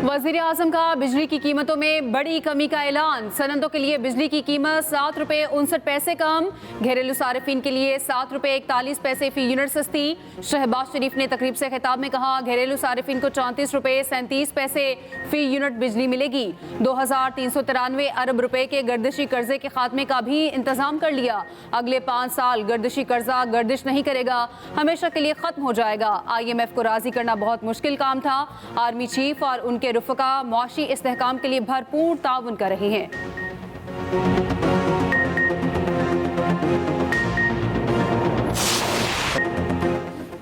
वज़ीर आज़म का बिजली की कीमतों में बड़ी कमी का ऐलान। सनंदों के लिए बिजली की कीमत 7 रुपये 59 पैसे कम। घरेलू सारिफिन के लिए 7 रुपये 41 पैसे फी यूनिट सस्ती। शहबाज शरीफ ने तकरीब से खिताब में कहा, घरेलू सारिफिन को 34 रुपये 37 पैसे फी यूनिट बिजली मिलेगी। 2393 अरब रुपए के गर्दिशी कर्जे के खात्मे का भी इंतजाम कर लिया। अगले 5 साल गर्दिशी कर्जा गर्दिश नहीं करेगा, हमेशा के लिए खत्म हो जाएगा। IMF को राजी करना बहुत मुश्किल काम था। आर्मी चीफ और उनके रुफ़का मुआशी इस्तेहकाम के लिए भरपूर ताउन कर रहे हैं।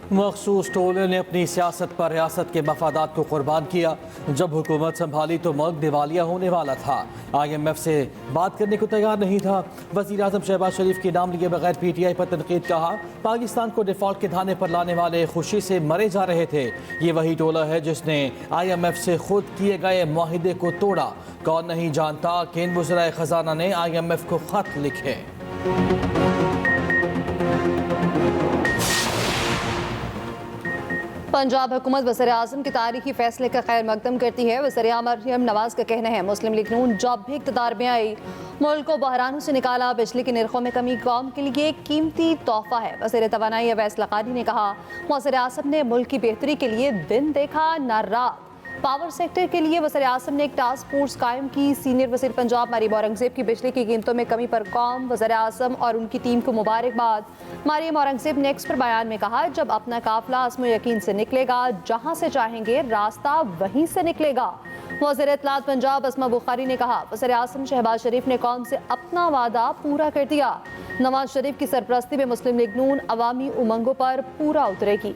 मखसूस टोले ने अपनी सियासत पर रियासत के मफादात को कुर्बान किया। जब हुकूमत संभाली तो मुल्क दिवालिया होने वाला था। IMF से बात करने को तैयार नहीं था। वज़ीर आज़म शहबाज शरीफ के नाम लिए बगैर PTI पर तनकीद। कहा, पाकिस्तान को डिफ़ॉल्ट के धाने पर लाने वाले खुशी से मरे जा रहे थे। ये वही टोला है जिसने IMF से खुद किए गए मुआहिदे को तोड़ा। कौन नहीं जानता कि इन वज़राए ख़जाना ने IMF को ख़त लिखे। पंजाब हुकूमत वज़ीर आज़म के तारीखी फैसले का खैर मकदम करती है। वज़ीर मरियम नवाज का कहना है, मुस्लिम लीग नून जब भी इक़्तिदार में आई मुल्क को बहरानों से निकाला। बिजली के निर्खों में कमी कौम के लिए कीमती तोहफा है। वज़ीर तवानाई अवैस लक़ानी ने कहा, वज़ीर आज़म ने मुल्क की बेहतरी के लिए दिन देखा न रात। पावर सेक्टर के लिए वज़ीर आज़म ने एक टास्क फोर्स कायम की। सीनियर वज़ीर पंजाब मरियम औरंगज़ेब की बिजली की कीमतों में कमी पर कौम, वज़ीर आज़म और उनकी टीम को मुबारकबाद। मरियम औरंगज़ेब ने एक्स पर बयान में कहा, जब अपना काफिला आज़म यकीन से निकलेगा, जहाँ से चाहेंगे रास्ता वहीं से निकलेगा। वज़ीर इत्तलात पंजाब अस्मा बुखारी ने कहा, वज़ीर आज़म शहबाज शरीफ ने कौम से अपना वादा पूरा कर दिया। नवाज शरीफ की सरपरस्ती में मुस्लिम लीग नून अवामी उमंगों पर पूरा उतरेगी।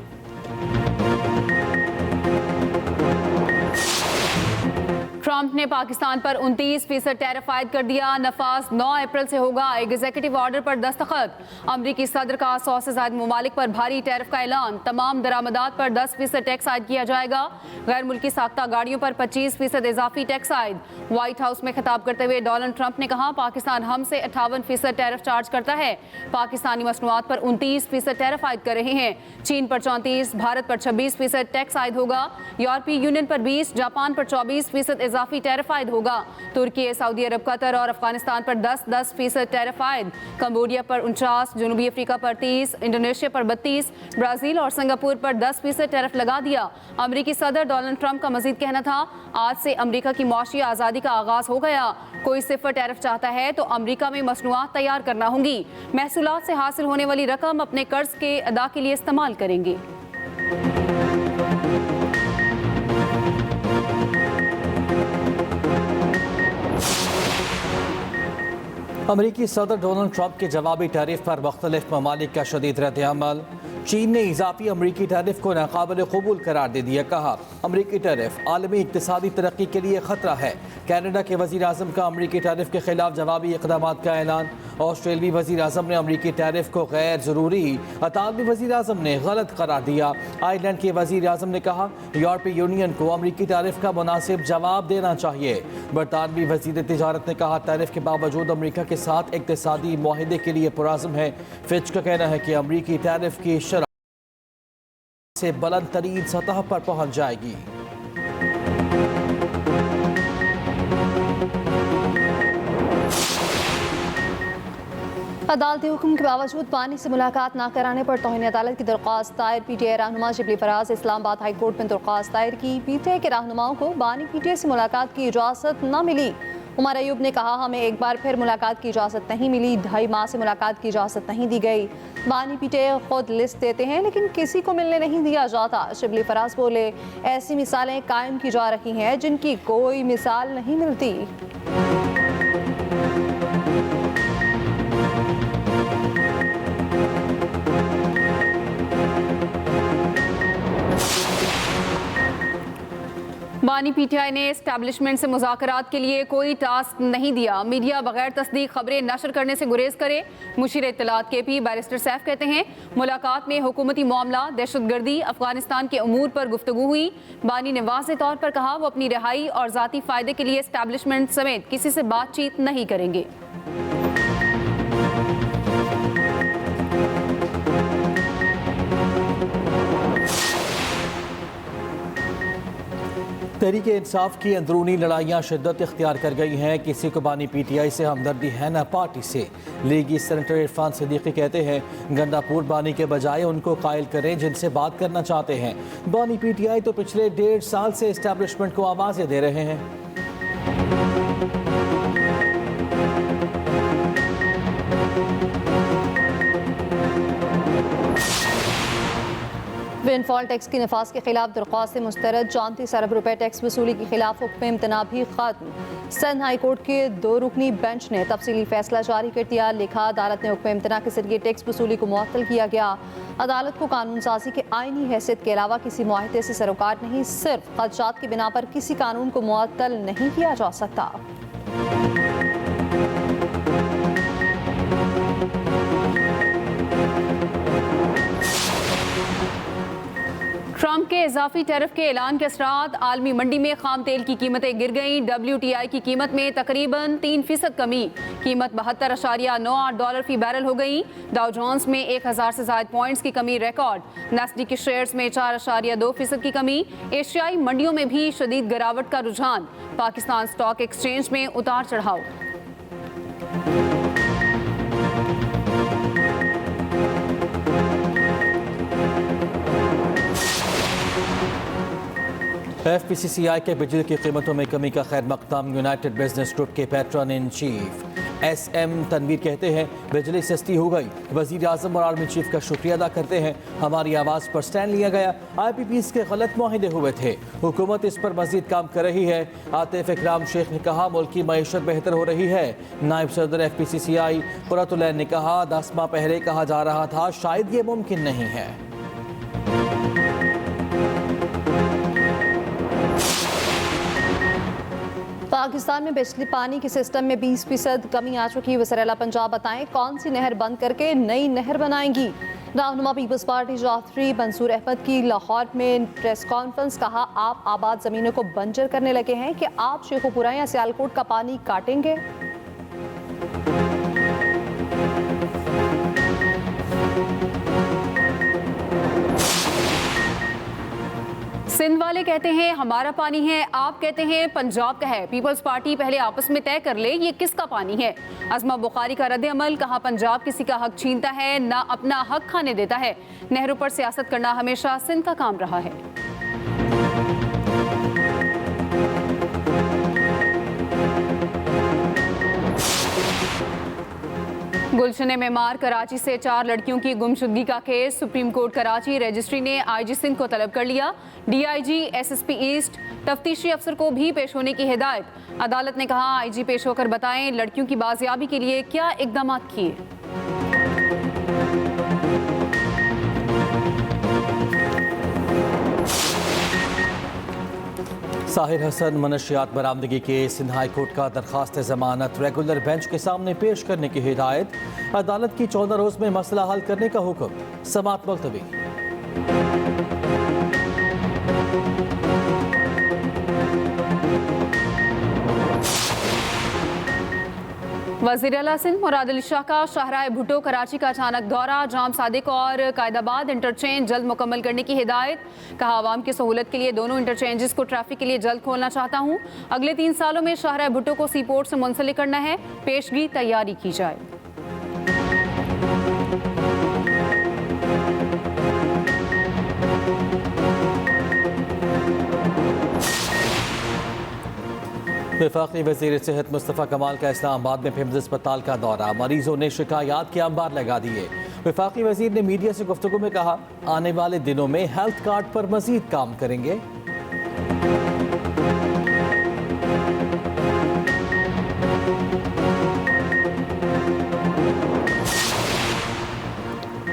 ट्रंप ने पाकिस्तान पर 29% टैरिफ आयद कर दिया। नफाज 9 अप्रैल से होगा। एक एग्जीक्यूटिव ऑर्डर पर दस्तखत। अमरीकी सदर का 100 से ज्यादा ममालिक पर भारी टैरिफ का ऐलान। तमाम दरामदात पर 10% टैक्स आयद किया जाएगा। गैर मुल्की साख्ता गाड़ियों पर 25% इजाफी टैक्स आयद। व्हाइट हाउस में खिताब करते हुए डोनाल्ड ट्रंप ने कहा, पाकिस्तान हमसे 58% टैरिफ चार्ज करता है। पाकिस्तानी मसनूआत पर 29% टैरिफ आयद कर रहे हैं। चीन पर 34%, भारत पर 26% टैक्स आयद होगा। यूरोपीय यूनियन पर 20%, जापान पर 24% इजाफी टैरिफ आयद होगा। तुर्की, सऊदी अरब, कतर और अफगानिस्तान पर 10% टैरिफ आयद। कंबोडिया पर 49%, जनूबी अफ्रीका पर 30%, इंडोनेशिया पर 32%, ब्राजील और सिंगापुर पर 10% टैरिफ लगा दिया। अमरीकी सदर डोनाल्ड ट्रंप का मजीद कहना था, आज से अमरीका की मुआशी आज़ादी का आगाज हो गया। कोई सिफर टैरिफ चाहता है तो अमरीका में मसनूआत तैयार करना होंगी। महसूलात से हासिल होने वाली रकम अपने कर्ज के अदा के लिए इस्तेमाल करेंगे। अमरीकी सदर डोनाल्ड ट्रंप के जवाबी टैरिफ पर मुख्तलिफ ममालिक का शदीद रद्द-ए-अमल। चीन ने इजाफी अमरीकी टैरिफ को नाकाबिल कबूल करार दे दिया। कहा, अमरीकी टैरिफ आलमी इक्तिसादी तरक्की के लिए खतरा है। कैनेडा के वज़ीर आज़म का अमरीकी टैरिफ के खिलाफ जवाबी इक़दाम का ऐलान। ऑस्ट्रेलियाई वज़ीर आज़म ने अमरीकी टैरिफ को गैर ज़रूरी, इतालवी वज़ीर आज़म ने गलत करार दिया। आयरलैंड के वज़ीर आज़म ने कहा, यूरोपीय यूनियन को अमरीकी टैरिफ का मुनासिब जवाब देना चाहिए। बरतानवी वज़ीर तिजारत ने कहा, टैरिफ के बावजूद अमरीका के साथ इक़्तिसादी मुआहिदे के लिए पुरअज़्म है। फिच का कहना है कि अमरीकी टैरिफ की शरह से बुलंद तरीन सतह पर पहुंच जाएगी। अदालती हुक्म के बावजूद पानी से मुलाकात न कराने पर तौहीन अदालत की दरख्वास्त दायर। PTI रहनुमा शिबली फराज इस्लामाबाद हाई कोर्ट में दरख्वास्त दायर की। PTI के रहनुमाओं को बानी PTI से मुलाकात की इजाज़त न मिली। उमर अयूब ने कहा, हमें एक बार फिर मुलाकात की इजाज़त नहीं मिली। 2.5 माह से मुलाकात की इजाज़त नहीं दी गई। बानी PTI खुद लिस्ट देते हैं लेकिन किसी को मिलने नहीं दिया जाता। शिबली फराज बोले, ऐसी मिसालें कायम की जा रही हैं जिनकी कोई मिसाल नहीं मिलती। बानी PTI ने एस्टैब्लिशमेंट से मुज़ाकरात के लिए कोई टास्क नहीं दिया। मीडिया बगैर तस्दीक खबरें नशर करने से गुरेज करे। मुशीर इत्तलात KP बैरिस्टर सैफ कहते हैं, मुलाकात में हुकूमती मामला, दहशतगर्दी, अफगानिस्तान के अमूर पर गुफ्तगू हुई। बानी ने वाज़ेह तौर पर कहा, वो अपनी रिहाई और ज़ाती फ़ायदे के लिए एस्टैब्लिशमेंट समेत किसी से बातचीत नहीं करेंगे। तहरीक इंसाफ की अंदरूनी लड़ाइयाँ शिद्दत इख्तियार कर गई हैं। किसी को बानी PTI से हमदर्दी है न पार्टी से। लीगी सेनेटर इरफान सिद्दीकी कहते हैं गंडापुर बानी के बजाय उनको कायल करें जिनसे बात करना चाहते हैं। बानी PTI तो पिछले 1.5 साल से इस्टेब्लिशमेंट को आवाज़ें दे रहे हैं। विंडफॉल टैक्स की नफाज के खिलाफ दरख्वास्त से मुस्तरद 34 अरब रुपए टैक्स वसूली के खिलाफ हुक्म इम्तना भी खत्म। सिंध हाई कोर्ट के 2 रुकनी बेंच ने तफसीली फैसला जारी कर दिया। लिखा अदालत ने हुक्म इम्तना के जरिए टैक्स वसूली को मुअत्तल किया गया। अदालत को कानून साजी के आईनी हैसियत के अलावा किसी मुआहदे से सरोकार नहीं, सिर्फ खदशात की बिना पर किसी कानून को मुअत्तल नहीं किया जा सकता। ट्रंप के इजाफी टैरिफ के ऐलान के असरात आलमी मंडी में खाम तेल की कीमतें गिर गईं। WTI की कीमत में तकरीबन 3% कमी, कीमत $72.98 फी बैरल हो गई। डाउ जोन्स में 1000 से ज्यादा पॉइंट्स की कमी रिकॉर्ड। नस्डी के शेयर्स में 4.2% की कमी। एशियाई मंडियों में भी शदीद गिरावट का रुझान। पाकिस्तान स्टॉक एक्सचेंज में उतार चढ़ाव। FPCCI के बिजली की कीमतों में कमी का खैर मकदम। यूनाइटेड बिजनेस ग्रुप के patron in chief SM Tanveer कहते हैं बिजली सस्ती हो गई। वजीर आजम और आर्मी चीफ का शुक्रिया अदा करते हैं। हमारी आवाज़ पर स्टैंड लिया गया। IPPs के गलत मुआहिदे हुए थे, हुकूमत इस पर मजीद काम कर रही है। आतिफ इकराम शेख ने कहा मुल्क की मईशत बेहतर हो रही है। नायब सदर FPCCI कुरतुलैन ने कहा 10 माह पहले कहा जा रहा था शायद ये मुमकिन नहीं है। पाकिस्तान में बिजली पानी के सिस्टम में 20% कमी आ चुकी है। वज़ीर-ए-आला पंजाब बताएं कौन सी नहर बंद करके नई नहर बनाएंगी। रहनुमा पीपल्स पार्टी जाफरी मंसूर अहमद की लाहौर में प्रेस कॉन्फ्रेंस। कहा आप आबाद ज़मीनों को बंजर करने लगे हैं कि आप शेखुपुरा या सियालकोट का पानी काटेंगे। सिंध वाले कहते हैं हमारा पानी है, आप कहते हैं पंजाब का है। पीपल्स पार्टी पहले आपस में तय कर ले ये किसका पानी है। अज़मा बुखारी का रद्द अमल। कहा पंजाब किसी का हक छीनता है ना अपना हक खाने देता है। नहरों पर सियासत करना हमेशा सिंध का काम रहा है। गुलशन मेमार कराची से 4 लड़कियों की गुमशुदगी का case. Supreme court Karachi registry ने IG सिंध को तलब कर लिया। DIG SSP ईस्ट तफ्तीशी अफसर को भी पेश होने की हिदायत। अदालत ने कहा IG पेश होकर बताएं लड़कियों की बाजियाबी के लिए क्या इकदाम किए। साहिर हसन मनशियात बरामदगी के सिंध हाई कोर्ट का दरखास्त जमानत रेगुलर बेंच के सामने पेश करने की हिदायत। अदालत की 14 रोज में मसला हल करने का हुक्म। समाअत मुलतवी। वज़ीर-ए-आला सिंध मुराद अली शाह का शाहराह भुट्टो कराची का अचानक दौरा। जाम सादिक और कायदाबाद इंटरचेंज जल्द मुकम्मल करने की हिदायत। कहा आवाम की सहूलत के लिए दोनों इंटरचेंजेस को ट्रैफिक के लिए जल्द खोलना चाहता हूँ। अगले 3 सालों में शाहराह भुट्टो को सी पोर्ट से मुंसलिक करना है। पेशगी तैयारी की जाए। वफाकी वज़ीर सेहत मुस्तफ़ा कमाल का इस्लामाबाद में पिम्स अस्पताल का दौरा। मरीजों ने शिकायत के अंबार लगा दिए। वफाकी वज़ीर ने मीडिया से गुफ्तगू में कहा आने वाले दिनों में हेल्थ कार्ड पर मजीद काम करेंगे।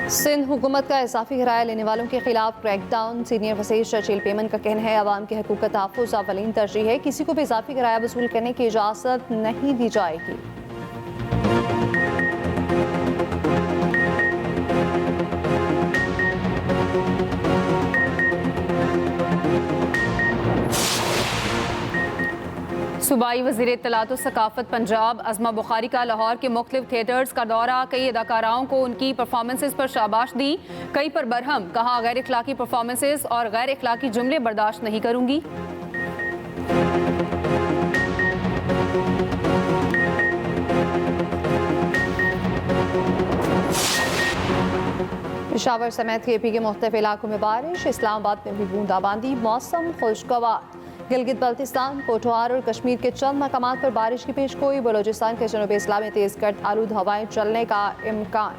सिंध हुकूमत का इजाफी किराया लेने वालों के खिलाफ क्रैकडाउन। सीनियर वज़ीर शर्जील पेमन का कहना है अवाम के हकूक़ का तहफ़्फ़ुज़ अव्वलीन तरजीह है। किसी को भी इजाफी किराया वसूल करने की इजाज़त नहीं दी जाएगी। सूबाई वज़ीर इत्तलात व सकाफ़त पंजाब अज़मा बुखारी का लाहौर के मुख्तलिफ थिएटर्स का दौरा। कई अदाकाराओं को उनकी परफॉर्मेंसेस पर शाबाश दी, कई पर बरहम। कहा गैर इखलाकी परफॉर्मेंसेस और गैर इखलाकी जुमले बर्दाश्त नहीं करूंगी। पेशावर समेत केपी के मुख्तलिफ इलाकों में बारिश, इस्लामाबाद में भी बूंदाबांदी, मौसम खुशगवार। गिलगित बल्तिस्तान, पोठवार और कश्मीर के चंद मकामात पर बारिश की पेशगोई। बलोचिस्तान के जनूबी इस्लाम में तेज गर्द आलूद हवाएं चलने का इम्कान।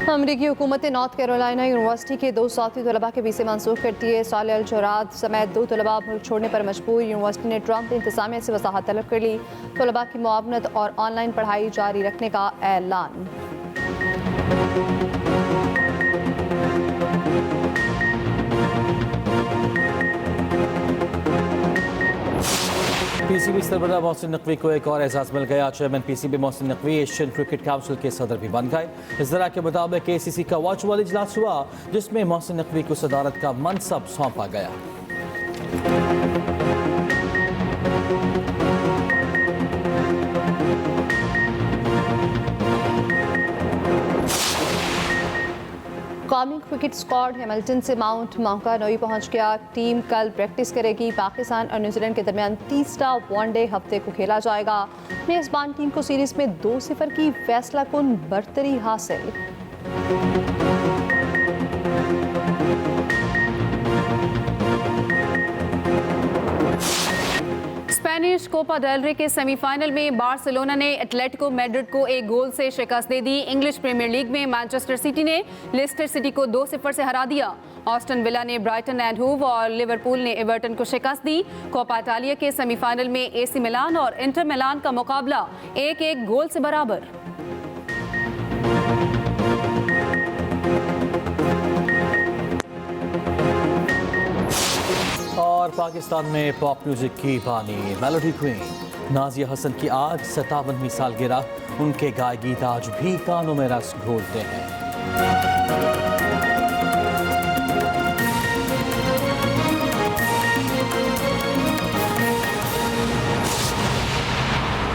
अमरीकी हुकूमत ने नॉर्थ कैरोलिना यूनिवर्सिटी के 2 सौती तलबा के वीज़े मंसूख कर दिए। साले अल-जोराद समेत 2 तलबा मुल्क छोड़ने पर मजबूर। यूनिवर्सिटी ने ट्रंप इंतजामिया से वजाहत तलब कर ली। तलबा की मुआवनत और ऑनलाइन पढ़ाई जारी रखने का ऐलान। पीसीबी सरबराह मोहसिन नकवी को एक और एजाज़ मिल गया। Chairman PCB Mohsin Naqvi Asian cricket council के सदर भी बन गए। इस तरह के मुताबिक एसीसी का वर्चुअल इजलास हुआ जिसमें मोहसिन नकवी को सदारत का मनसब सौंपा गया। कौमी क्रिकेट स्क्वाड हैमिल्टन से माउंट मौका नोई पहुंच गया। टीम कल प्रैक्टिस करेगी। पाकिस्तान और न्यूजीलैंड के दरमियान तीसरा वनडे हफ्ते को खेला जाएगा। मेजबान टीम को सीरीज में 2-0 की फैसला कुन बरतरी हासिल। स्पेनिश कोपा डेल रे के सेमीफाइनल में बार्सिलोना ने एटलेटिको मैड्रिड को 1 गोल से शिकस्त दे दी। इंग्लिश प्रीमियर लीग में मैनचेस्टर सिटी ने लेस्टर सिटी को 2-0 से हरा दिया। ऑस्टन विला ने ब्राइटन एंड हूव और लिवरपूल ने एवर्टन को शिकस्त दी। कोपा इटालिया के सेमीफाइनल में एसी मिलान और इंटर मिलान का मुकाबला 1-1 गोल से बराबर। और पाकिस्तान में पॉप म्यूजिक की बानी मेलोडी क्वीन नाजिया हसन की आज 57वीं सालगिरह। उनके गाए गीत आज भी कानों में रस घोलते हैं।